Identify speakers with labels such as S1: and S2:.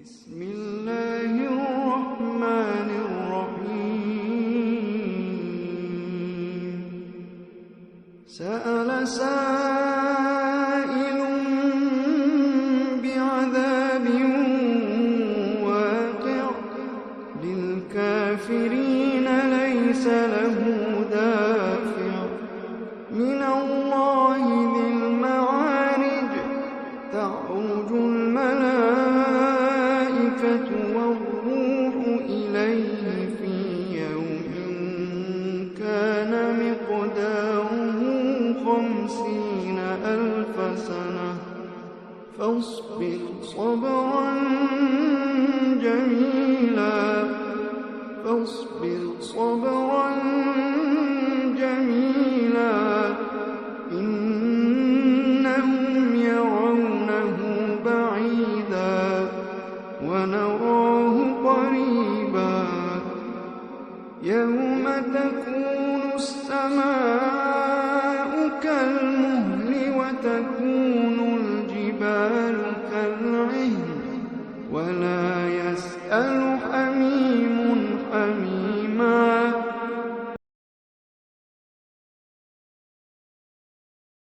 S1: بسم الله الرحمن الرحيم. سأل سائل بعذاب واقع للكافرين ليس له دافع من الله ذي المعارج تعرج الملائكة والروح إليه في يوم كان مقداره 50,000 سنة فاصبر صبرا جميلا إنهم يرونه بعيدا ونراه قريبا يوم تكون السماء كالمهل وتكون الجبال كالعهن ولا يسأل